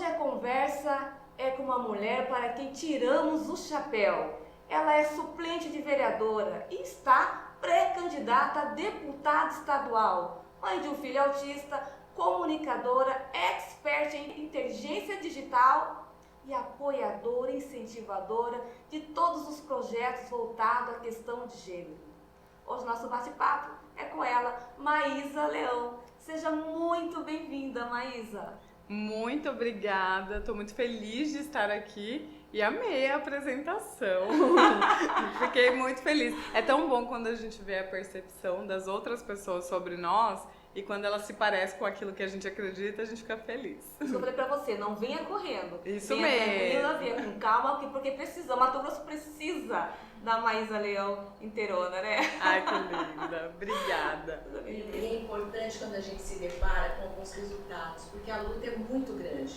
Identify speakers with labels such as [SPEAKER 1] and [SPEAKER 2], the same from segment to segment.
[SPEAKER 1] Hoje a conversa é com uma mulher para quem tiramos o chapéu. Ela é suplente de vereadora e está pré-candidata a deputada estadual. Mãe de um filho autista, comunicadora, expert em inteligência digital e apoiadora e incentivadora de todos os projetos voltados à questão de gênero. Hoje nosso bate-papo é com ela, Maísa Leão. Seja muito bem-vinda, Maísa.
[SPEAKER 2] Muito obrigada, estou muito feliz de estar aqui e amei a apresentação. Fiquei muito feliz. É tão bom quando a gente vê a percepção das outras pessoas sobre nós e quando ela se parece com aquilo que a gente acredita, a gente fica feliz.
[SPEAKER 1] Isso eu falei pra você, não venha correndo.
[SPEAKER 2] Isso
[SPEAKER 1] venha
[SPEAKER 2] mesmo.
[SPEAKER 1] Tranquila, venha com calma, porque precisa, Mato Grosso precisa da Maísa Leão inteirona, né?
[SPEAKER 2] Ai, que linda. Obrigada.
[SPEAKER 3] E é importante quando a gente se depara com alguns resultados, porque a luta é muito grande.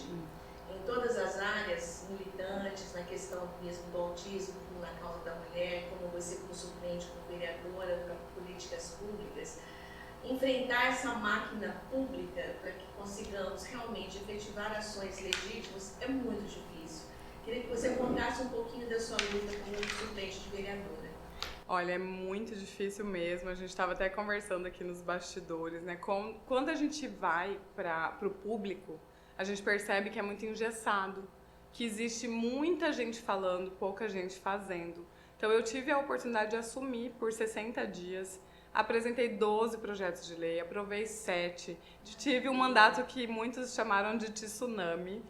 [SPEAKER 3] Em todas as áreas militantes, na questão mesmo do autismo, na causa da mulher, como você como suplente, como vereadora, para políticas públicas, enfrentar essa máquina pública para que consigamos realmente efetivar ações legítimas é muito difícil. Queria que você contasse um pouquinho da sua luta como suplente de vereadora.
[SPEAKER 2] Olha, é muito difícil mesmo. A gente estava até conversando aqui nos bastidores, né? Quando a gente vai para o público, a gente percebe que é muito engessado, que existe muita gente falando, pouca gente fazendo. Então eu tive a oportunidade de assumir por 60 dias, apresentei 12 projetos de lei, aprovei 7, tive um mandato que muitos chamaram de tsunami,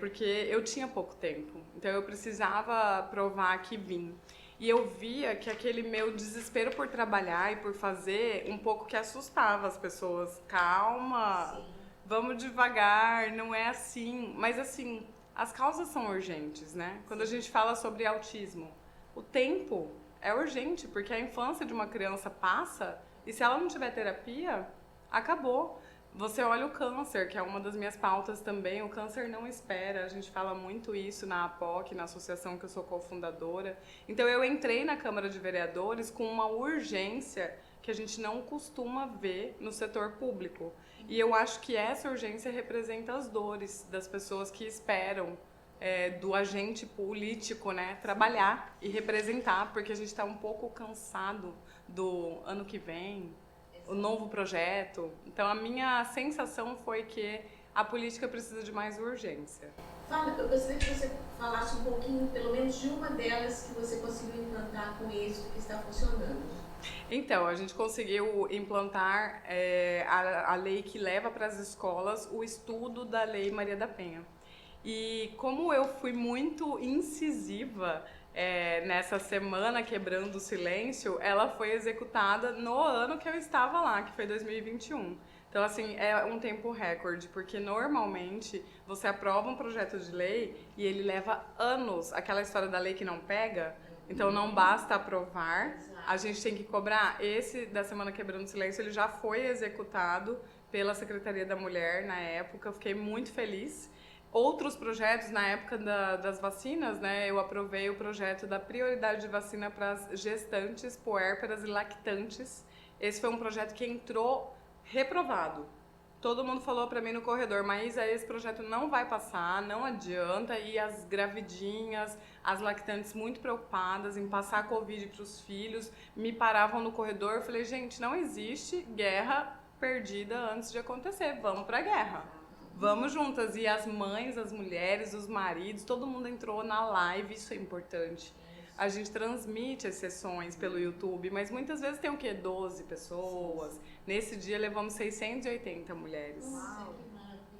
[SPEAKER 2] porque eu tinha pouco tempo, então eu precisava provar que vim. E eu via que aquele meu desespero por trabalhar e por fazer um pouco que assustava as pessoas. Calma,
[SPEAKER 3] Sim.
[SPEAKER 2] Vamos devagar, não é assim. Mas assim, as causas são urgentes, né? Quando a gente fala sobre autismo, o tempo é urgente, porque a infância de uma criança passa e se ela não tiver terapia, acabou. Você olha o câncer, que é uma das minhas pautas também, o câncer não espera, a gente fala muito isso na APOC, na associação que eu sou cofundadora. Então eu entrei na Câmara de Vereadores com uma urgência que a gente não costuma ver no setor público. E eu acho que essa urgência representa as dores das pessoas que esperam do agente político, né, trabalhar e representar, porque a gente está um pouco cansado do ano que vem, o novo projeto. Então a minha sensação foi que a política precisa de mais urgência.
[SPEAKER 3] Eu gostaria que você falasse um pouquinho, pelo menos, de uma delas que você conseguiu implantar com êxito, que está funcionando.
[SPEAKER 2] Então, a gente conseguiu implantar a lei que leva para as escolas o estudo da Lei Maria da Penha. E como eu fui muito incisiva nessa semana quebrando o silêncio, ela foi executada no ano que eu estava lá, que foi 2021. Então, assim, é um tempo recorde, porque normalmente você aprova um projeto de lei e ele leva anos. Aquela história da lei que não pega, então não basta aprovar, a gente tem que cobrar. Esse da semana quebrando o silêncio, ele já foi executado pela Secretaria da Mulher na época, eu fiquei muito feliz. Outros projetos, na época das vacinas, né, eu aprovei o projeto da prioridade de vacina para as gestantes, puérperas e lactantes. Esse foi um projeto que entrou reprovado. Todo mundo falou para mim no corredor, Maísa, esse projeto não vai passar, não adianta. E as gravidinhas, as lactantes muito preocupadas em passar a Covid para os filhos, me paravam no corredor. Eu falei, gente, não existe guerra perdida antes de acontecer, vamos para a guerra. Vamos juntas. E as mães, as mulheres, os maridos, todo mundo entrou na live, isso é importante. A gente transmite as sessões pelo YouTube, mas muitas vezes tem o quê? 12 pessoas. Nesse dia levamos 680 mulheres.
[SPEAKER 3] Uau.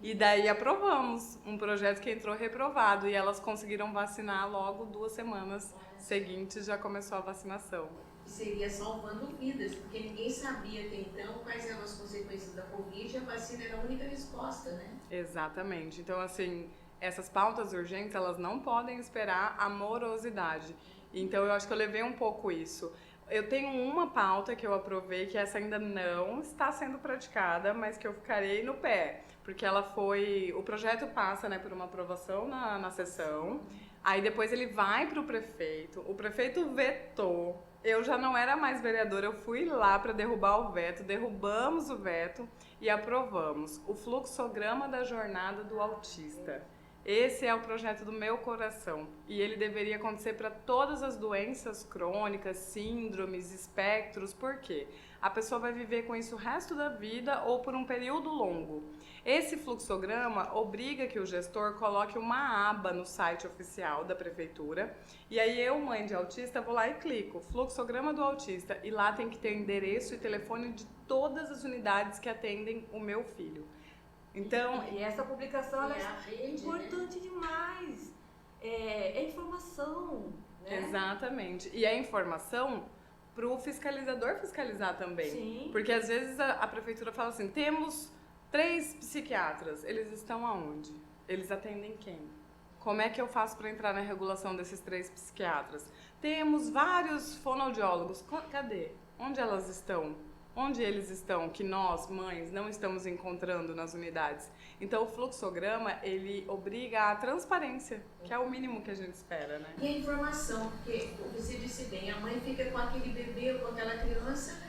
[SPEAKER 2] E daí aprovamos um projeto que entrou reprovado e elas conseguiram vacinar logo 2 semanas seguintes, já começou a vacinação.
[SPEAKER 3] Seria salvando vidas, porque ninguém sabia até então quais eram as consequências da Covid e a vacina era a única resposta, né?
[SPEAKER 2] Exatamente. Então, assim, essas pautas urgentes, elas não podem esperar a morosidade. Então, eu acho que eu levei um pouco isso. Eu tenho uma pauta que eu aprovei, que essa ainda não está sendo praticada, mas que eu ficarei no pé. Porque ela foi... O projeto passa, né, por uma aprovação na sessão, aí depois ele vai para o prefeito vetou. Eu já não era mais vereadora, eu fui lá para derrubar o veto, derrubamos o veto e aprovamos o fluxograma da jornada do autista. Esse é o projeto do meu coração e ele deveria acontecer para todas as doenças crônicas, síndromes, espectros, por quê? A pessoa vai viver com isso o resto da vida ou por um período longo. Esse fluxograma obriga que o gestor coloque uma aba no site oficial da prefeitura e aí eu, mãe de autista, vou lá e clico, fluxograma do autista, e lá tem que ter endereço e telefone de todas as unidades que atendem o meu filho. Então,
[SPEAKER 1] E essa publicação ela
[SPEAKER 3] E a
[SPEAKER 1] é
[SPEAKER 3] rede,
[SPEAKER 1] importante demais. É informação, né?
[SPEAKER 2] exatamente. E a informação para o fiscalizador fiscalizar também.
[SPEAKER 1] Sim.
[SPEAKER 2] Porque às vezes a prefeitura fala assim, temos 3 psiquiatras, eles estão aonde? Eles atendem quem? Como é que eu faço para entrar na regulação desses 3 psiquiatras? Temos vários fonoaudiólogos, cadê? Onde elas estão? Onde eles estão, que nós, mães, não estamos encontrando nas unidades. Então, o fluxograma, ele obriga a transparência, que é o mínimo que a gente espera, né?
[SPEAKER 3] E a informação, porque você disse bem, a mãe fica com aquele bebê ou com aquela criança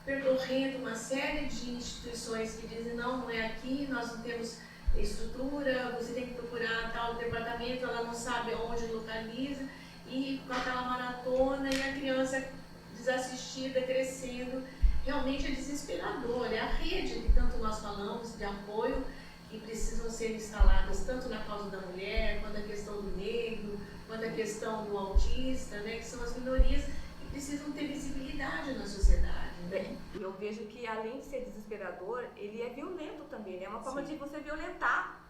[SPEAKER 3] percorrendo uma série de instituições que dizem não é aqui, nós não temos estrutura, você tem que procurar tal departamento, ela não sabe onde localiza, e com aquela maratona e a criança desassistida crescendo. Realmente é desesperador, é a rede que tanto nós falamos de apoio que precisam ser instaladas tanto na causa da mulher, quanto a questão do negro, quanto a questão do autista, né, que são as minorias que precisam ter visibilidade na sociedade. Né?
[SPEAKER 1] Eu vejo que além de ser desesperador, ele é violento também, né? É uma forma
[SPEAKER 2] Sim.
[SPEAKER 1] de você violentar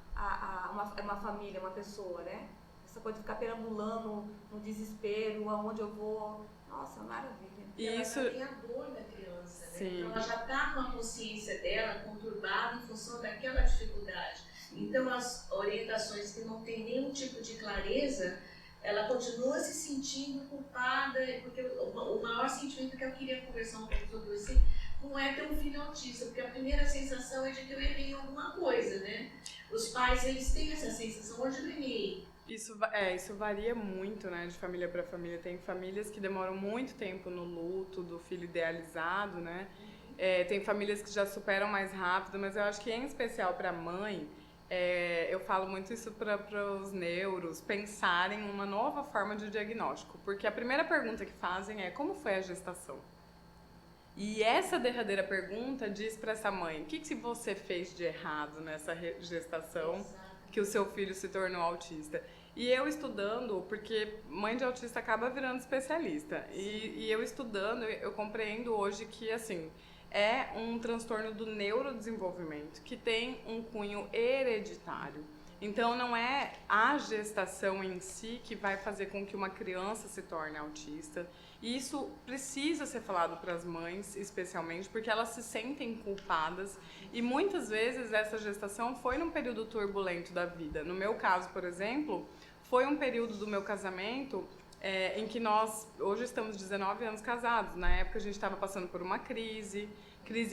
[SPEAKER 1] uma família, uma pessoa, né? Essa coisa de ficar perambulando no desespero, aonde eu vou. Nossa, maravilha.
[SPEAKER 2] E
[SPEAKER 3] ela
[SPEAKER 2] isso...
[SPEAKER 3] tem a dor da criança, né?
[SPEAKER 2] Sim.
[SPEAKER 3] Então ela já está com a consciência dela conturbada em função daquela dificuldade. Então as orientações que não têm nenhum tipo de clareza, ela continua se sentindo culpada, porque o maior sentimento que eu queria conversar um pouco sobre você não é ter um filho autista, porque a primeira sensação é de que eu errei em alguma coisa, né? Os pais, eles têm essa sensação, onde eu errei.
[SPEAKER 2] Isso varia muito, né, de família para família. Tem famílias que demoram muito tempo no luto do filho idealizado, né? Tem famílias que já superam mais rápido, mas eu acho que em especial para a mãe, eu falo muito isso para os neuros pensarem uma nova forma de diagnóstico, porque a primeira pergunta que fazem é como foi a gestação? E essa derradeira pergunta diz para essa mãe, o que você fez de errado nessa gestação?
[SPEAKER 3] Exato.
[SPEAKER 2] Que o seu filho se tornou autista. E eu estudando, porque mãe de autista acaba virando especialista, e eu estudando, eu compreendo hoje que, assim, é um transtorno do neurodesenvolvimento que tem um cunho hereditário. Então, não é a gestação em si que vai fazer com que uma criança se torne autista. E isso precisa ser falado para as mães, especialmente, porque elas se sentem culpadas. E muitas vezes essa gestação foi num período turbulento da vida. No meu caso, por exemplo, foi um período do meu casamento em que nós, hoje estamos 19 anos casados. Na época a gente estava passando por uma crise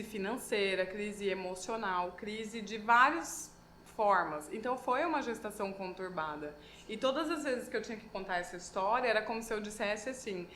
[SPEAKER 2] financeira, crise emocional, crise de várias formas. Então foi uma gestação conturbada. E todas as vezes que eu tinha que contar essa história, era como se eu dissesse assim,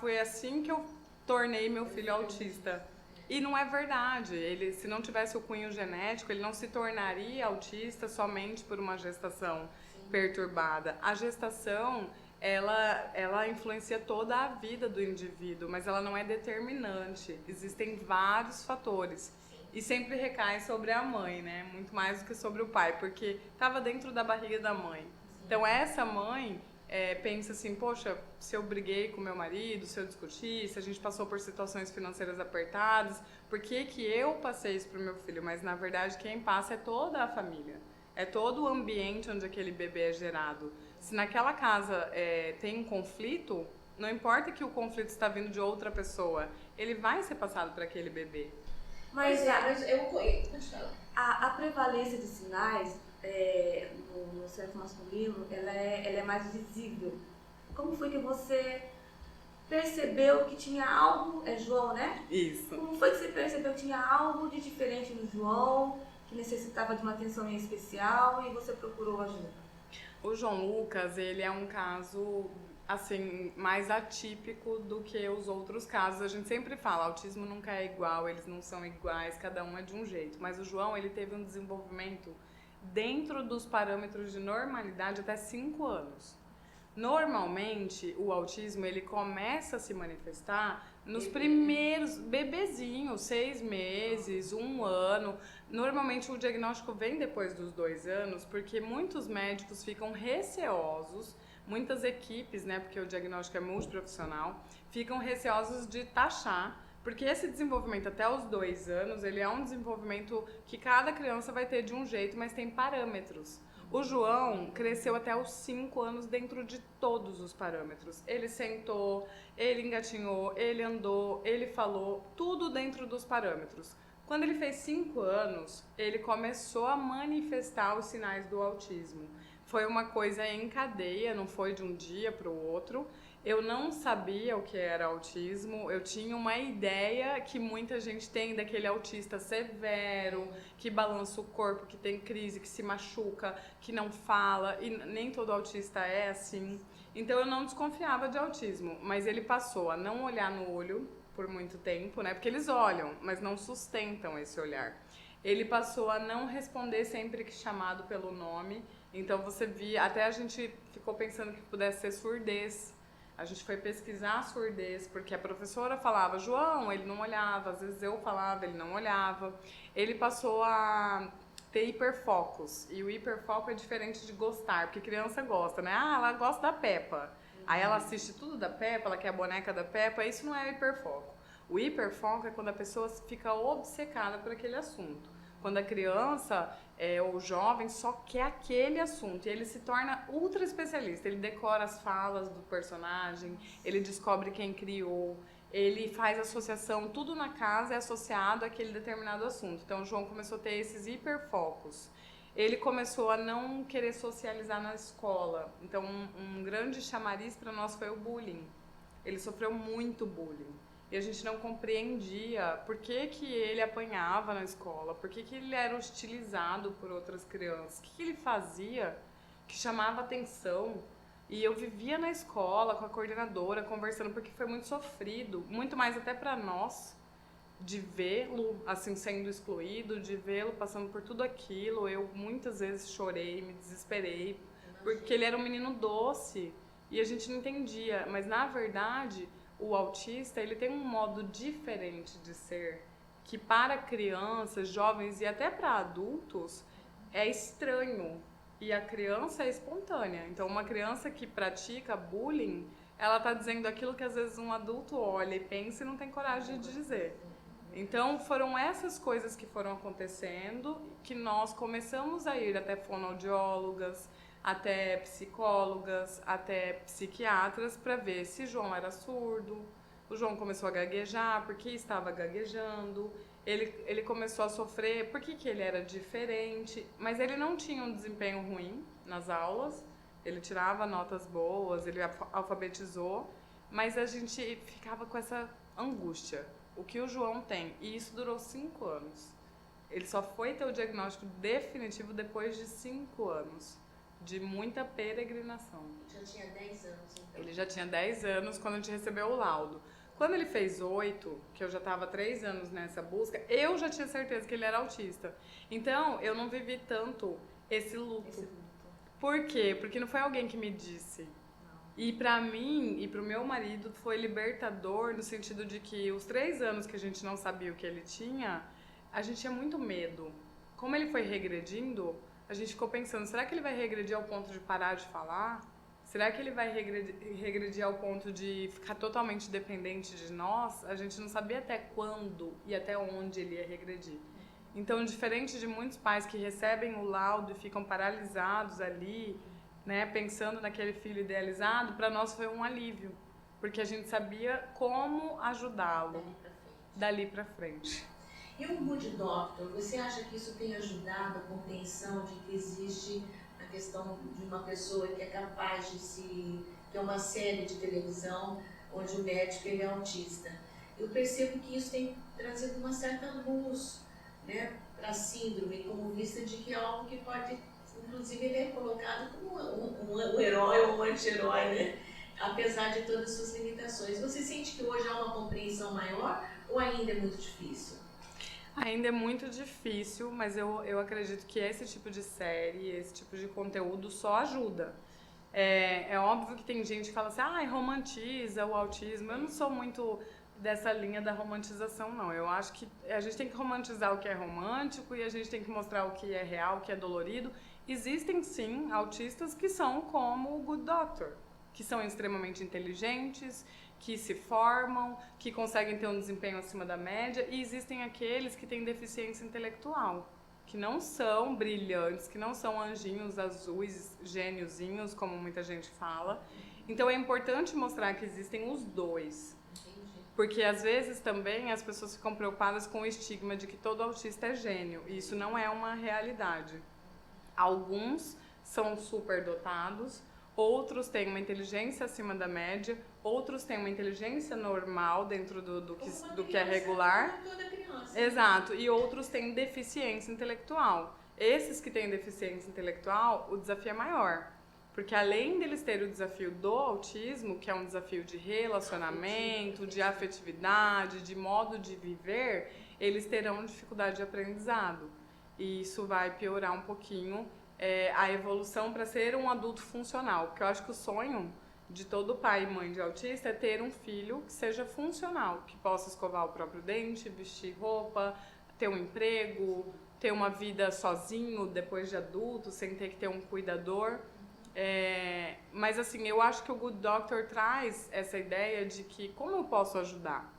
[SPEAKER 2] foi assim que eu tornei meu filho autista. E não é verdade. Ele, se não tivesse o cunho genético, ele não se tornaria autista somente por uma gestação perturbada. A gestação, ela influencia toda a vida do indivíduo, mas ela não é determinante. Existem vários fatores. E sempre recai sobre a mãe, né? Muito mais do que sobre o pai, porque estava dentro da barriga da mãe. Então essa mãe pensa assim, poxa, se eu briguei com meu marido, se eu discuti, se a gente passou por situações financeiras apertadas, por que que eu passei isso pro meu filho? Mas na verdade quem passa é toda a família, é todo o ambiente onde aquele bebê é gerado. Se naquela casa tem um conflito, não importa que o conflito está vindo de outra pessoa, ele vai ser passado para aquele bebê.
[SPEAKER 1] Mas
[SPEAKER 3] Pode falar.
[SPEAKER 1] a prevalência de sinais no sexo masculino, ela é mais visível. Como foi que você percebeu que tinha algo, João, né?
[SPEAKER 2] Isso.
[SPEAKER 1] Como foi que você percebeu que tinha algo de diferente no João, que necessitava de uma atenção em especial e você procurou ajuda?
[SPEAKER 2] O João Lucas, ele é um caso assim, mais atípico do que os outros casos. A gente sempre fala, autismo nunca é igual, eles não são iguais, cada um é de um jeito. Mas o João, ele teve um desenvolvimento dentro dos parâmetros de normalidade até 5 anos. Normalmente, o autismo ele começa a se manifestar nos primeiros bebezinhos, 6 meses, 1 ano. Normalmente, o diagnóstico vem depois dos 2 anos, porque muitos médicos ficam receosos, muitas equipes, né, porque o diagnóstico é multiprofissional, ficam receosos de taxar, porque esse desenvolvimento até os 2 anos, ele é um desenvolvimento que cada criança vai ter de um jeito, mas tem parâmetros. O João cresceu até os 5 anos dentro de todos os parâmetros. Ele sentou, ele engatinhou, ele andou, ele falou, tudo dentro dos parâmetros. Quando ele fez 5 anos, ele começou a manifestar os sinais do autismo. Foi uma coisa em cadeia, não foi de um dia para o outro. Eu não sabia o que era autismo, eu tinha uma ideia que muita gente tem daquele autista severo, que balança o corpo, que tem crise, que se machuca, que não fala, e nem todo autista é assim. Então eu não desconfiava de autismo, mas ele passou a não olhar no olho por muito tempo, né? Porque eles olham, mas não sustentam esse olhar. Ele passou a não responder sempre que chamado pelo nome, então você via, até a gente ficou pensando que pudesse ser surdez. A gente foi pesquisar a surdez, porque a professora falava, João, ele não olhava, às vezes eu falava, ele não olhava. Ele passou a ter hiperfocos, e o hiperfoco é diferente de gostar, porque criança gosta, né? Ah, ela gosta da Peppa. Aí ela assiste tudo da Peppa, ela quer a boneca da Peppa, isso não é hiperfoco. O hiperfoco é quando a pessoa fica obcecada por aquele assunto. Quando a criança ou jovem só quer aquele assunto e ele se torna ultra especialista, ele decora as falas do personagem, ele descobre quem criou, ele faz associação, tudo na casa é associado àquele determinado assunto. Então o João começou a ter esses hiperfocos. Ele começou a não querer socializar na escola. Então um grande chamariz para nós foi o bullying. Ele sofreu muito bullying. E a gente não compreendia por que ele apanhava na escola, por que ele era hostilizado por outras crianças, o que ele fazia que chamava atenção. E eu vivia na escola com a coordenadora, conversando, porque foi muito sofrido, muito mais até para nós, de vê-lo assim sendo excluído, de vê-lo passando por tudo aquilo. Eu muitas vezes chorei, me desesperei, porque ele era um menino doce e a gente não entendia, mas na verdade o autista, ele tem um modo diferente de ser, que para crianças, jovens e até para adultos é estranho. E a criança é espontânea. Então, uma criança que pratica bullying, ela está dizendo aquilo que às vezes um adulto olha e pensa e não tem coragem de dizer. Então, foram essas coisas que foram acontecendo que nós começamos a ir até fonoaudiólogas, até psicólogas, até psiquiatras para ver se João era surdo. O João começou a gaguejar, porque estava gaguejando. Ele começou a sofrer, porque que ele era diferente. Mas ele não tinha um desempenho ruim nas aulas. Ele tirava notas boas, ele alfabetizou. Mas a gente ficava com essa angústia. O que o João tem? E isso durou 5 anos. Ele só foi ter o diagnóstico definitivo depois de 5 anos. De muita peregrinação.
[SPEAKER 3] Já tinha 10 anos, então.
[SPEAKER 2] Ele já tinha 10 anos quando a gente recebeu o laudo. Quando ele fez 8, que eu já estava 3 anos nessa busca, eu já tinha certeza que ele era autista. Então, eu não vivi tanto esse luto. Por quê? Porque não foi alguém que me disse. E pra mim e pro meu marido foi libertador no sentido de que os 3 anos que a gente não sabia o que ele tinha, a gente tinha muito medo. Como ele foi regredindo, a gente ficou pensando, será que ele vai regredir ao ponto de parar de falar? Será que ele vai regredir ao ponto de ficar totalmente dependente de nós? A gente não sabia até quando e até onde ele ia regredir. Então, diferente de muitos pais que recebem o laudo e ficam paralisados ali, né, pensando naquele filho idealizado, para nós foi um alívio, porque a gente sabia como ajudá-lo dali para frente.
[SPEAKER 3] E o Good Doctor, você acha que isso tem ajudado a compreensão de que existe a questão de uma pessoa que é capaz de que é uma série de televisão onde o médico ele é autista? Eu percebo que isso tem trazido uma certa luz, né, para a síndrome, como vista de que é algo que pode, inclusive ele é colocado como um herói ou um anti-herói, né? Apesar de todas as suas limitações. Você sente que hoje há uma compreensão maior ou ainda é muito difícil?
[SPEAKER 2] Ainda é muito difícil, mas eu acredito que esse tipo de série, esse tipo de conteúdo só ajuda. É óbvio que tem gente que fala assim, romantiza o autismo. Eu não sou muito dessa linha da romantização, não. Eu acho que a gente tem que romantizar o que é romântico e a gente tem que mostrar o que é real, o que é dolorido. Existem, sim, autistas que são como o Good Doctor, que são extremamente inteligentes, que se formam, que conseguem ter um desempenho acima da média, e existem aqueles que têm deficiência intelectual, que não são brilhantes, que não são anjinhos azuis, gêniozinhos, como muita gente fala. Então é importante mostrar que existem os dois. Porque às vezes também as pessoas ficam preocupadas com o estigma de que todo autista é gênio, e isso não é uma realidade. Alguns são superdotados, outros têm uma inteligência acima da média, outros têm uma inteligência normal dentro do que é regular.
[SPEAKER 3] Toda criança.
[SPEAKER 2] Exato, e outros têm deficiência intelectual. Esses que têm deficiência intelectual, o desafio é maior. Porque além deles terem o desafio do autismo, que é um desafio de relacionamento, de afetividade, de modo de viver, eles terão dificuldade de aprendizado. E isso vai piorar um pouquinho a evolução para ser um adulto funcional. Porque eu acho que o sonho de todo pai e mãe de autista é ter um filho que seja funcional, que possa escovar o próprio dente, vestir roupa, ter um emprego, ter uma vida sozinho depois de adulto, sem ter que ter um cuidador. Mas assim, eu acho que o Good Doctor traz essa ideia de que como eu posso ajudar,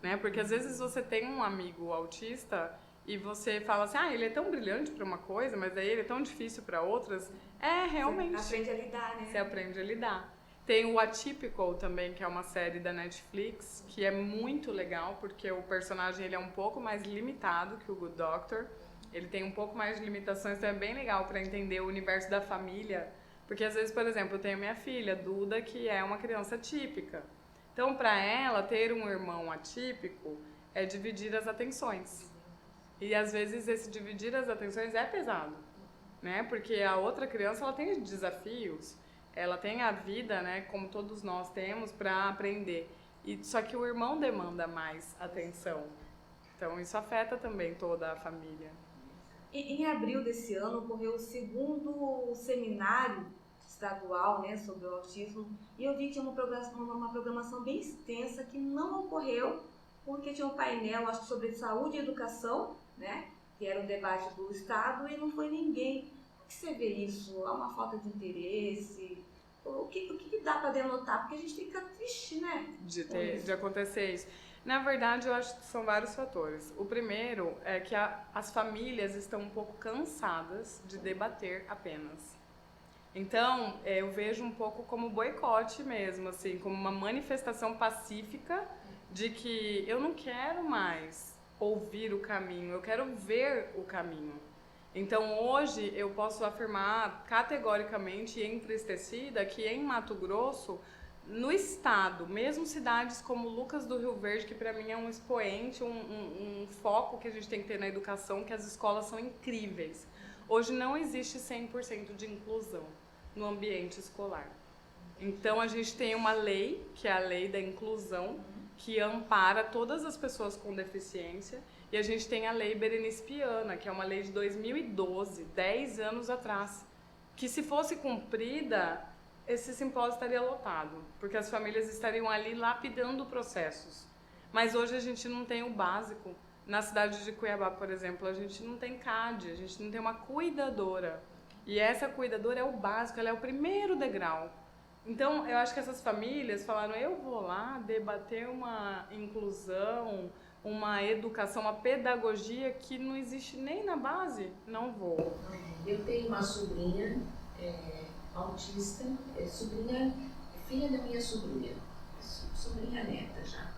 [SPEAKER 2] né? Porque às vezes você tem um amigo autista e você fala assim, ele é tão brilhante para uma coisa, mas aí ele é tão difícil para outras. Realmente.
[SPEAKER 1] Você aprende a lidar, né?
[SPEAKER 2] Você aprende a lidar. Tem o Atypical também, que é uma série da Netflix, que é muito legal, porque o personagem ele é um pouco mais limitado que o Good Doctor. Ele tem um pouco mais de limitações, então é bem legal para entender o universo da família. Porque às vezes, por exemplo, eu tenho minha filha, Duda, que é uma criança típica. Então, para ela, ter um irmão atípico é dividir as atenções. E às vezes esse dividir as atenções é pesado, né? Porque a outra criança, ela tem desafios, ela tem a vida, né, como todos nós temos, para aprender. Só que o irmão demanda mais atenção. Então, isso afeta também toda a família.
[SPEAKER 1] Em abril desse ano, ocorreu o segundo seminário estadual, né, sobre o autismo, e eu vi que tinha uma programação bem extensa que não ocorreu porque tinha um painel, acho que sobre saúde e educação, né, que era um debate do Estado, e não foi ninguém. Como que você vê isso? Há uma falta de interesse? O que dá para denotar? Porque a gente fica triste, né?
[SPEAKER 2] De acontecer isso. Na verdade, eu acho que são vários fatores. O primeiro é que as famílias estão um pouco cansadas de debater apenas. Então, eu vejo um pouco como boicote mesmo, assim, como uma manifestação pacífica de que eu não quero mais ouvir o caminho, eu quero ver o caminho. Então, hoje, eu posso afirmar categoricamente e entristecida que em Mato Grosso, no estado, mesmo cidades como Lucas do Rio Verde, que para mim é um expoente, um foco que a gente tem que ter na educação, que as escolas são incríveis. Hoje não existe 100% de inclusão no ambiente escolar. Então a gente tem uma lei, que é a lei da inclusão, que ampara todas as pessoas com deficiência, e a gente tem a lei Berenice Piana, que é uma lei de 2012, 10 anos atrás, que se fosse cumprida, esse simpósio estaria lotado, porque as famílias estariam ali lapidando processos. Mas hoje a gente não tem o básico. Na cidade de Cuiabá, por exemplo, a gente não tem CAD, a gente não tem uma cuidadora. E essa cuidadora é o básico, ela é o primeiro degrau. Então, eu acho que essas famílias falaram, eu vou lá debater uma inclusão, uma educação, uma pedagogia que não existe nem na base, não vou.
[SPEAKER 3] Eu tenho uma sobrinha autista, filha da minha sobrinha neta já.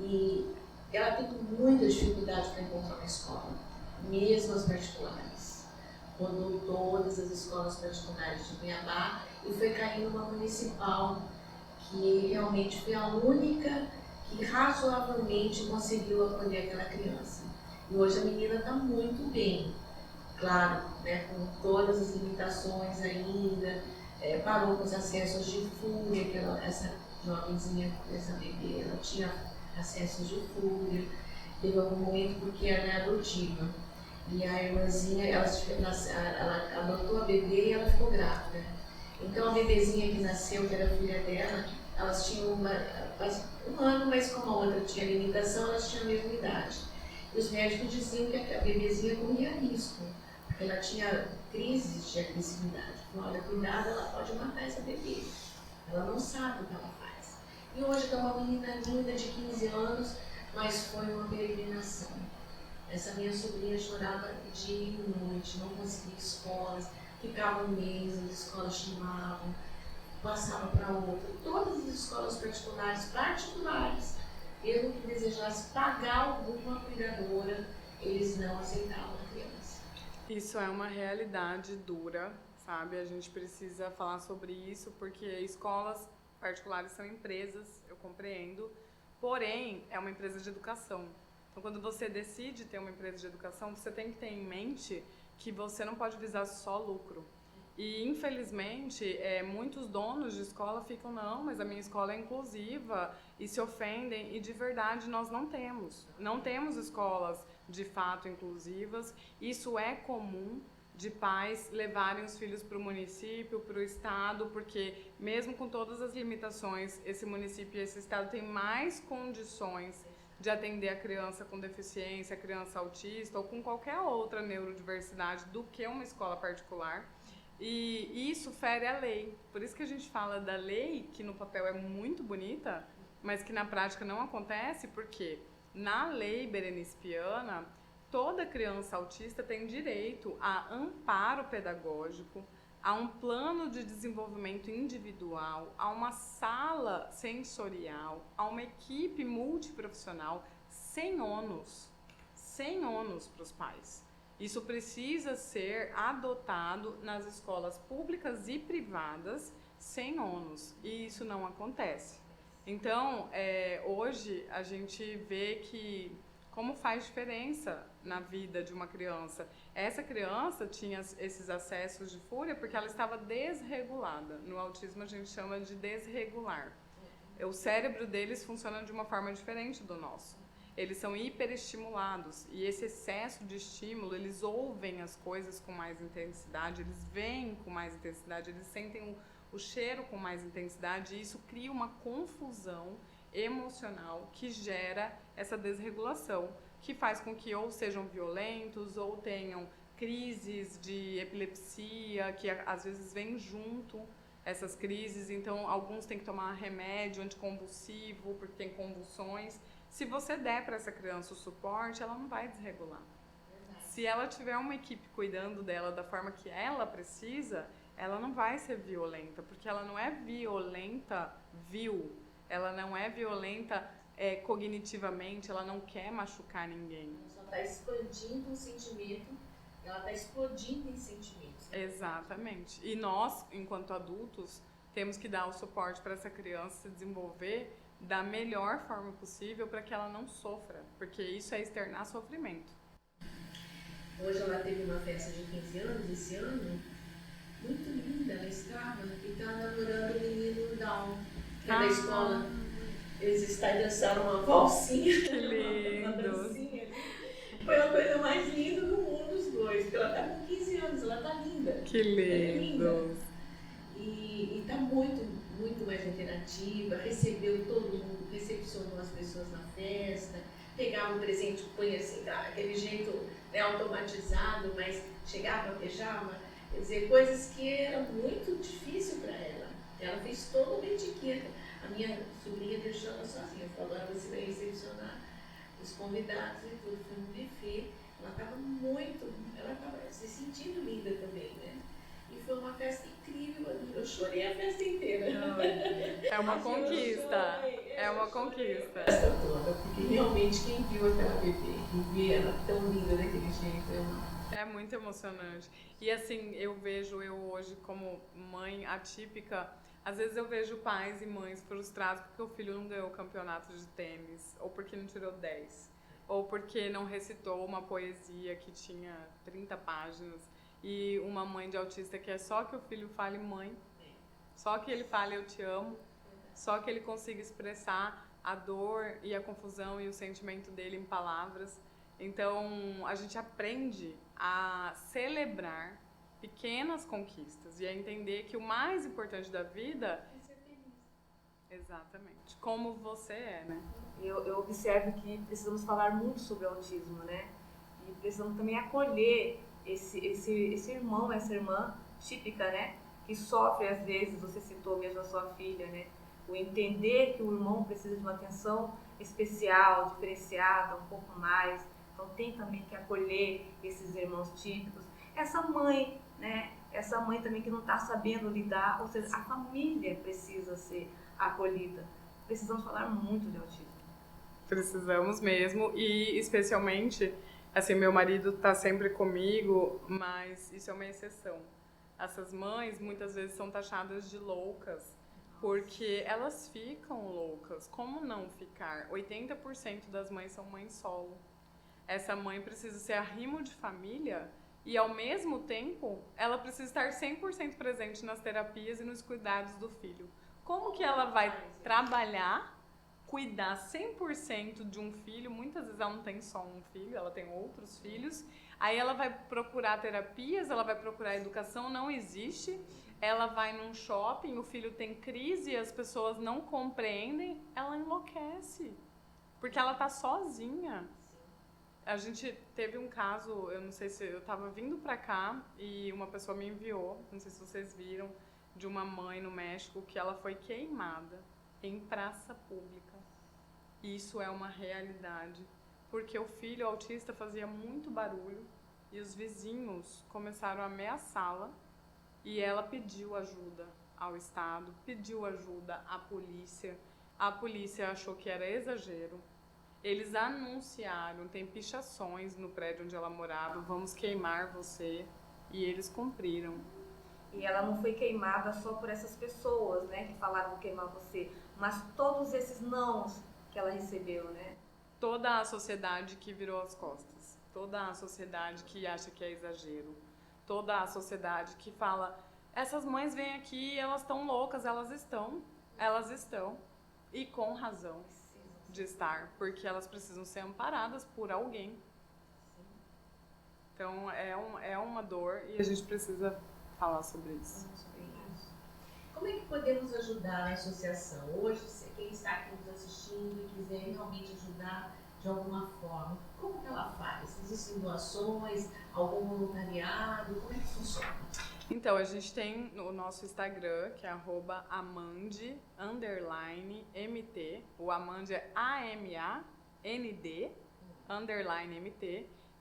[SPEAKER 3] E ela tem muita dificuldade para encontrar uma escola, mesmo as particulares. Rodou todas as escolas particulares de Cuiabá e foi cair numa municipal, que realmente foi a única que razoavelmente conseguiu acolher aquela criança. E hoje a menina está muito bem, claro, né, com todas as limitações ainda, parou com os acessos de fúria, essa jovenzinha, essa bebê, ela tinha acessos de fúria. teve algum momento porque ela é adotiva. E a irmãzinha, ela adotou a bebê e ela ficou grávida. Então a bebezinha que nasceu, que era filha dela, elas tinham um ano, mas como a outra tinha limitação, elas tinham a mesma idade. E os médicos diziam que a bebezinha corria risco, porque ela tinha crises de agressividade. Olha, cuidado, ela pode matar essa bebê. Ela não sabe o que ela faz. E hoje está uma menina linda de 15 anos, mas foi uma peregrinação. Essa minha sobrinha chorava dia e noite, não conseguia escolas, ficava um mês, as escolas chamavam, passava para outra. Todas as escolas particulares, mesmo que desejasse pagar alguma cuidadora, eles não aceitavam a criança.
[SPEAKER 2] Isso é uma realidade dura, sabe? A gente precisa falar sobre isso porque escolas particulares são empresas, eu compreendo, porém é uma empresa de educação. Então, quando você decide ter uma empresa de educação, você tem que ter em mente que você não pode visar só lucro. E, infelizmente, muitos donos de escola ficam, não, mas a minha escola é inclusiva, e se ofendem, e de verdade nós não temos. Não temos escolas de fato inclusivas. Isso é comum de pais levarem os filhos para o município, para o estado, porque mesmo com todas as limitações, esse município e esse estado têm mais condições de atender a criança com deficiência, a criança autista ou com qualquer outra neurodiversidade do que uma escola particular. E isso fere a lei. Por isso que a gente fala da lei, que no papel é muito bonita, mas que na prática não acontece, porque na lei Berenice Piana, toda criança autista tem direito a amparo pedagógico, a um plano de desenvolvimento individual, a uma sala sensorial, a uma equipe multiprofissional sem ônus para os pais. Isso precisa ser adotado nas escolas públicas e privadas sem ônus, e isso não acontece. Então, hoje a gente vê que como faz diferença na vida de uma criança. Essa criança tinha esses acessos de fúria porque ela estava desregulada. No autismo a gente chama de desregular. O cérebro deles funciona de uma forma diferente do nosso. Eles são hiperestimulados e esse excesso de estímulo, eles ouvem as coisas com mais intensidade, eles veem com mais intensidade, eles sentem o cheiro com mais intensidade e isso cria uma confusão emocional que gera essa desregulação, que faz com que ou sejam violentos ou tenham crises de epilepsia, que às vezes vem junto essas crises, então alguns têm que tomar remédio anticonvulsivo porque tem convulsões. Se você der para essa criança o suporte, ela não vai desregular. Se ela tiver uma equipe cuidando dela da forma que ela precisa, ela não vai ser violenta, porque ela não é violenta ela não é violenta cognitivamente, ela não quer machucar ninguém.
[SPEAKER 3] Ela só está expandindo um sentimento, ela está explodindo em sentimentos.
[SPEAKER 2] Exatamente. E nós, enquanto adultos, temos que dar o suporte para essa criança se desenvolver da melhor forma possível para que ela não sofra, porque isso é externar sofrimento.
[SPEAKER 3] Hoje ela teve uma festa de 15 anos esse ano, muito linda, ela estava e está namorando o menino Down, que é da escola. Eles estavam dançando uma valsinha.
[SPEAKER 2] Que lindo!
[SPEAKER 3] Uma dancinha. Foi a coisa mais linda do mundo, os dois, porque ela está com 15 anos, ela está linda.
[SPEAKER 2] Que lindo!
[SPEAKER 3] É linda. E está muito mais interativa, recebeu todo mundo, recepcionou as pessoas na festa, pegava um presente, punha assim, aquele jeito automatizado, mas chegava, beijava, quer dizer, coisas que eram muito difíceis para ela. Ela fez toda uma etiqueta. A minha sobrinha deixou ela sozinha, falou, agora você vai recepcionar os convidados e tudo, foi um buffet. Ela estava se sentindo linda também, né? E foi uma festa incrível, eu chorei a festa inteira.
[SPEAKER 2] É uma conquista, é uma conquista.
[SPEAKER 3] A festa toda, porque realmente quem viu aquela bebê e vê ela tão linda daquele jeito,
[SPEAKER 2] é muito emocionante. E assim, eu hoje como mãe atípica, às vezes eu vejo pais e mães frustrados porque o filho não ganhou o campeonato de tênis, ou porque não tirou 10, ou porque não recitou uma poesia que tinha 30 páginas. E uma mãe de autista quer só que o filho fale mãe, só que ele fale eu te amo, só que ele consiga expressar a dor e a confusão e o sentimento dele em palavras. Então, a gente aprende a celebrar pequenas conquistas e a entender que o mais importante da vida
[SPEAKER 3] É ser feliz.
[SPEAKER 2] exatamente, como você é, né?
[SPEAKER 1] Eu observo que precisamos falar muito sobre autismo, né? E precisamos também acolher esse irmão, essa irmã típica, né? Que sofre às vezes, você citou mesmo a sua filha, né? O entender que o irmão precisa de uma atenção especial, diferenciada, um pouco mais. Então tem também que acolher esses irmãos típicos. Essa mãe, né? Essa mãe também que não está sabendo lidar, ou seja, a família precisa ser acolhida. Precisamos falar muito de autismo.
[SPEAKER 2] Precisamos mesmo, e especialmente, assim, meu marido tá sempre comigo, mas isso é uma exceção. Essas mães muitas vezes são taxadas de loucas, porque elas ficam loucas. Como não ficar? 80% das mães são mães solo. Essa mãe precisa ser arrimo de família e, ao mesmo tempo, ela precisa estar 100% presente nas terapias e nos cuidados do filho. Como que ela vai trabalhar, cuidar 100% de um filho? Muitas vezes ela não tem só um filho, ela tem outros filhos. Aí ela vai procurar terapias, ela vai procurar educação, não existe. Ela vai num shopping, o filho tem crise e as pessoas não compreendem, ela enlouquece, porque ela tá sozinha. A gente teve um caso, eu não sei se eu tava vindo pra cá e uma pessoa me enviou, não sei se vocês viram, de uma mãe no México que ela foi queimada em praça pública. Isso é uma realidade, porque o filho autista fazia muito barulho e os vizinhos começaram a ameaçá-la e ela pediu ajuda ao Estado, pediu ajuda à polícia. A polícia achou que era exagero. Eles anunciaram, tem pichações no prédio onde ela morava, vamos queimar você, e eles cumpriram.
[SPEAKER 1] E ela não foi queimada só por essas pessoas, né, que falaram vou queimar você, mas todos esses nãos que ela recebeu, né?
[SPEAKER 2] Toda a sociedade que virou as costas, toda a sociedade que acha que é exagero, toda a sociedade que fala, essas mães vêm aqui, elas estão loucas, elas estão, e com razão de estar, porque elas precisam ser amparadas por alguém. Então é uma dor e a gente precisa falar sobre isso.
[SPEAKER 3] Como é que podemos ajudar a associação? Hoje, quem está aqui nos assistindo e quiser realmente ajudar de alguma forma, como que ela faz? Existem doações, algum voluntariado? Como é que funciona?
[SPEAKER 2] Então, a gente tem o nosso Instagram, que é @amande_mt. O Amande é AMAND _MT.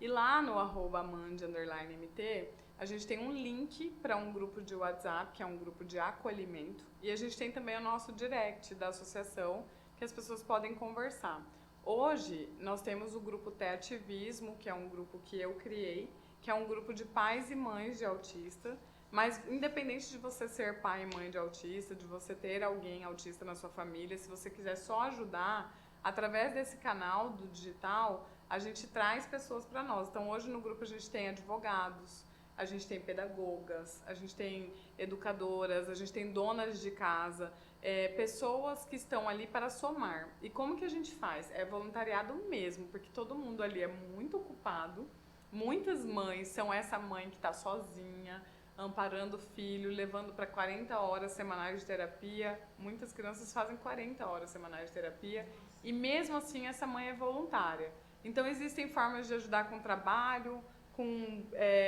[SPEAKER 2] E lá no @amande_MT, a gente tem um link para um grupo de WhatsApp, que é um grupo de acolhimento. E a gente tem também o nosso direct da associação, que as pessoas podem conversar. Hoje, nós temos o grupo T-Ativismo, que é um grupo que eu criei, que é um grupo de pais e mães de autista. Mas independente de você ser pai e mãe de autista, de você ter alguém autista na sua família, se você quiser só ajudar, através desse canal do digital, a gente traz pessoas para nós. Então hoje no grupo a gente tem advogados, a gente tem pedagogas, a gente tem educadoras, a gente tem donas de casa, pessoas que estão ali para somar. E como que a gente faz? É voluntariado mesmo, porque todo mundo ali é muito ocupado. Muitas mães são essa mãe que está sozinha, amparando o filho, levando para 40 horas semanais de terapia. Muitas crianças fazem 40 horas semanais de terapia e mesmo assim essa mãe é voluntária. Então existem formas de ajudar com trabalho,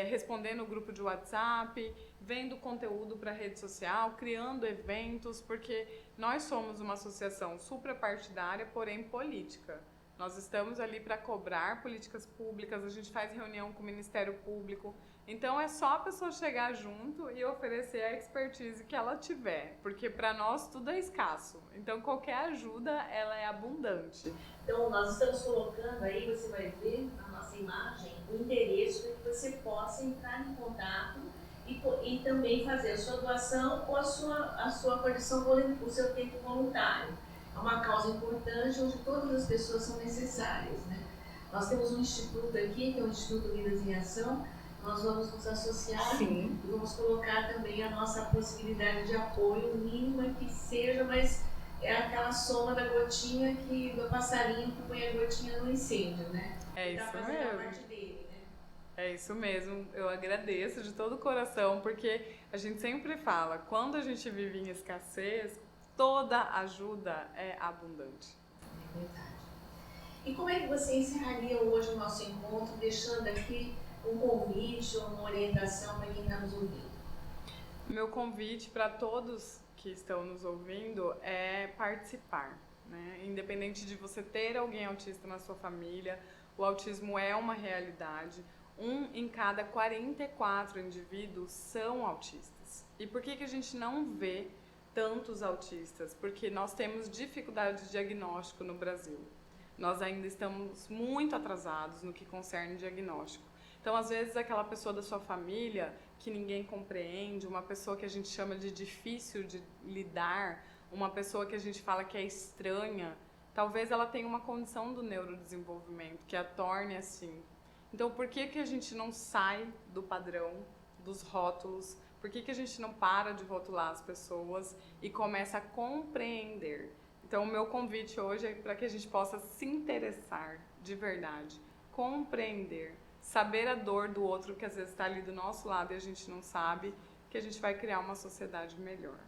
[SPEAKER 2] respondendo no grupo de WhatsApp, vendo conteúdo para rede social, criando eventos, porque nós somos uma associação suprapartidária, porém política. Nós estamos ali para cobrar políticas públicas, a gente faz reunião com o Ministério Público. Então é só a pessoa chegar junto e oferecer a expertise que ela tiver, porque para nós tudo é escasso. Então qualquer ajuda, ela é abundante.
[SPEAKER 3] Então nós estamos colocando aí, você vai ver na nossa imagem, o endereço para que você possa entrar em contato e também fazer a sua doação ou a sua condição, o seu tempo voluntário. É uma causa importante onde todas as pessoas são necessárias, né? Nós temos um instituto aqui, que é o Instituto Vidas em Ação. Nós vamos nos associar.
[SPEAKER 1] Sim.
[SPEAKER 3] E vamos colocar também a nossa possibilidade de apoio, mínima que seja, mas é aquela soma da gotinha do passarinho que põe a gotinha no incêndio, né?
[SPEAKER 2] É
[SPEAKER 3] Tá
[SPEAKER 2] isso
[SPEAKER 3] fazendo a
[SPEAKER 2] mesmo.
[SPEAKER 3] parte dele, né?
[SPEAKER 2] É isso mesmo. Eu agradeço de todo o coração, porque a gente sempre fala, quando a gente vive em escassez, toda ajuda é abundante.
[SPEAKER 3] É verdade. E como é que você encerraria hoje o nosso encontro, deixando aqui um convite ou uma orientação para quem está nos ouvindo?
[SPEAKER 2] Meu convite para todos que estão nos ouvindo é participar, né? Independente de você ter alguém autista na sua família, o autismo é uma realidade. 1 em cada 44 indivíduos são autistas. E por que a gente não vê tantos autistas? Porque nós temos dificuldade de diagnóstico no Brasil. Nós ainda estamos muito atrasados no que concerne diagnóstico. Então, às vezes, aquela pessoa da sua família que ninguém compreende, uma pessoa que a gente chama de difícil de lidar, uma pessoa que a gente fala que é estranha, talvez ela tenha uma condição do neurodesenvolvimento que a torne assim. Então, por que a gente não sai do padrão, dos rótulos? Por que a gente não para de rotular as pessoas e começa a compreender? Então, o meu convite hoje é para que a gente possa se interessar de verdade, compreender, saber a dor do outro que às vezes está ali do nosso lado e a gente não sabe, que a gente vai criar uma sociedade melhor.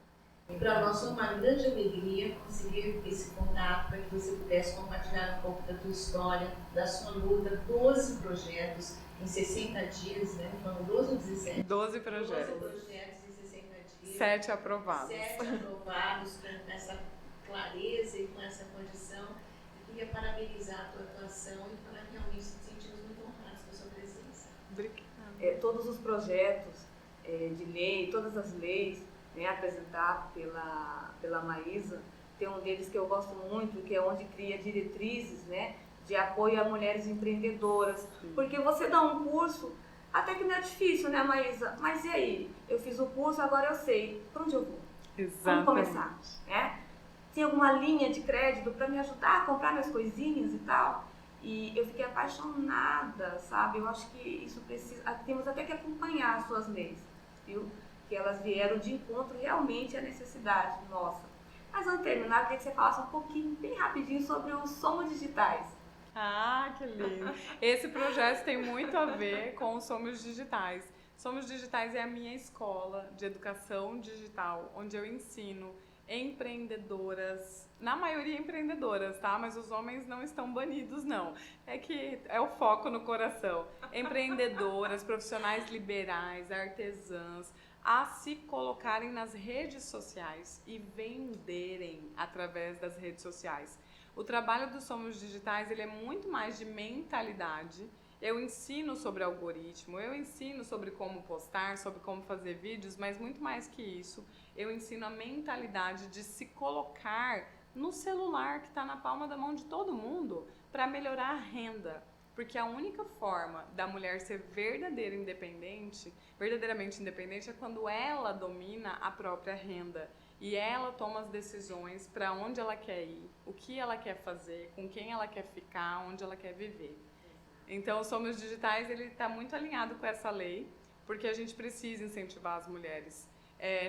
[SPEAKER 3] E para nós foi uma grande alegria conseguir esse contato para que você pudesse compartilhar um pouco da tua história, da sua luta, 12 projetos em 60 dias, né? Foram 12 ou 17?
[SPEAKER 2] 12 projetos.
[SPEAKER 3] 12 projetos em 60 dias.
[SPEAKER 2] 7 aprovados.
[SPEAKER 3] 7 aprovados com essa clareza e com essa condição. Eu queria parabenizar a tua atuação e falar que realmente nos sentimos muito honrados com a sua presença.
[SPEAKER 2] Obrigada.
[SPEAKER 1] Todos os projetos de lei, todas as leis, né, apresentados pela Maísa, tem um deles que eu gosto muito, que é onde cria diretrizes, né, de apoio a mulheres empreendedoras. Porque você dá um curso, até que não é difícil, né, Maísa? Mas e aí? Eu fiz o curso, agora eu sei. Para onde eu vou?
[SPEAKER 2] Exatamente.
[SPEAKER 1] Vamos começar, né? Tem alguma linha de crédito para me ajudar a comprar minhas coisinhas e tal? E eu fiquei apaixonada, sabe? Eu acho que isso precisa... Temos até que acompanhar as suas leis, viu? Que elas vieram de encontro realmente à necessidade nossa. Mas antes de terminar, eu queria que você falasse um pouquinho, bem rapidinho, sobre os Somos Digitais.
[SPEAKER 2] Ah, que lindo! Esse projeto tem muito a ver com os Somos Digitais. Somos Digitais é a minha escola de educação digital, onde eu ensino empreendedoras, na maioria empreendedoras, tá? Mas os homens não estão banidos, não. É que é o foco no coração. Empreendedoras, profissionais liberais, artesãs, a se colocarem nas redes sociais e venderem através das redes sociais. O trabalho do Somos Digitais, ele é muito mais de mentalidade. Eu ensino sobre algoritmo, eu ensino sobre como postar, sobre como fazer vídeos, mas muito mais que isso, eu ensino a mentalidade de se colocar no celular que está na palma da mão de todo mundo para melhorar a renda. Porque a única forma da mulher ser verdadeiramente independente é quando ela domina a própria renda e ela toma as decisões para onde ela quer ir, o que ela quer fazer, com quem ela quer ficar, onde ela quer viver. Então, o Somos Digitais ele está muito alinhado com essa lei, porque a gente precisa incentivar as mulheres.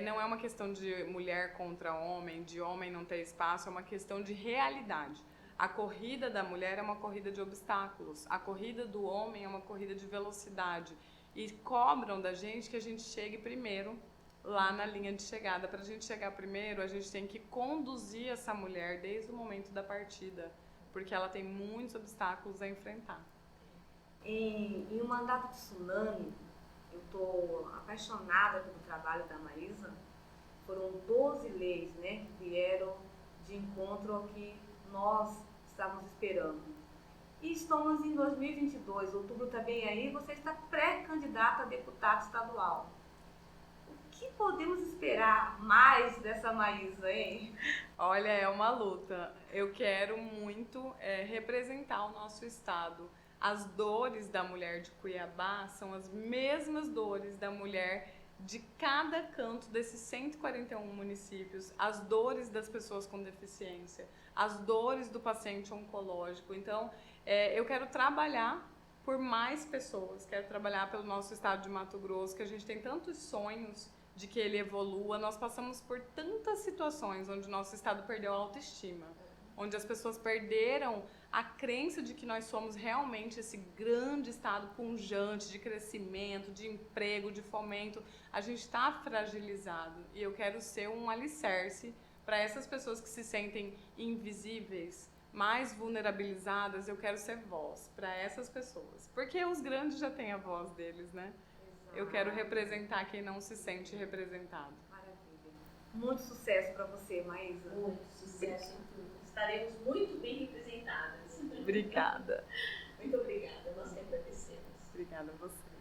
[SPEAKER 2] Não é uma questão de mulher contra homem, de homem não ter espaço, é uma questão de realidade. A corrida da mulher é uma corrida de obstáculos, a corrida do homem é uma corrida de velocidade. E cobram da gente que a gente chegue primeiro lá na linha de chegada. Para a gente chegar primeiro, a gente tem que conduzir essa mulher desde o momento da partida, porque ela tem muitos obstáculos a enfrentar.
[SPEAKER 1] Em um mandato de tsunami, eu estou apaixonada pelo trabalho da Maísa. Foram 12 leis, né, que vieram de encontro ao que nós estávamos esperando. E estamos em 2022, outubro está bem aí, você está pré-candidata a deputado estadual. O que podemos esperar mais dessa Maísa, hein?
[SPEAKER 2] Olha, é uma luta. Eu quero muito representar o nosso estado. As dores da mulher de Cuiabá são as mesmas dores da mulher de cada canto desses 141 municípios, as dores das pessoas com deficiência, as dores do paciente oncológico. Então, eu quero trabalhar por mais pessoas, quero trabalhar pelo nosso estado de Mato Grosso, que a gente tem tantos sonhos de que ele evolua. Nós passamos por tantas situações onde o nosso estado perdeu a autoestima, onde as pessoas perderam a crença de que nós somos realmente esse grande estado pujante de crescimento, de emprego, de fomento. A gente está fragilizado e eu quero ser um alicerce para essas pessoas que se sentem invisíveis, mais vulnerabilizadas. Eu quero ser voz para essas pessoas, porque os grandes já têm a voz deles, né? Eu quero representar quem não se sente representado.
[SPEAKER 1] Maravilha. Muito sucesso para você, Maísa.
[SPEAKER 3] Muito sucesso em tudo. Estaremos muito bem representadas.
[SPEAKER 2] Obrigada.
[SPEAKER 3] Muito obrigada, nós que agradecemos.
[SPEAKER 2] Obrigada a você.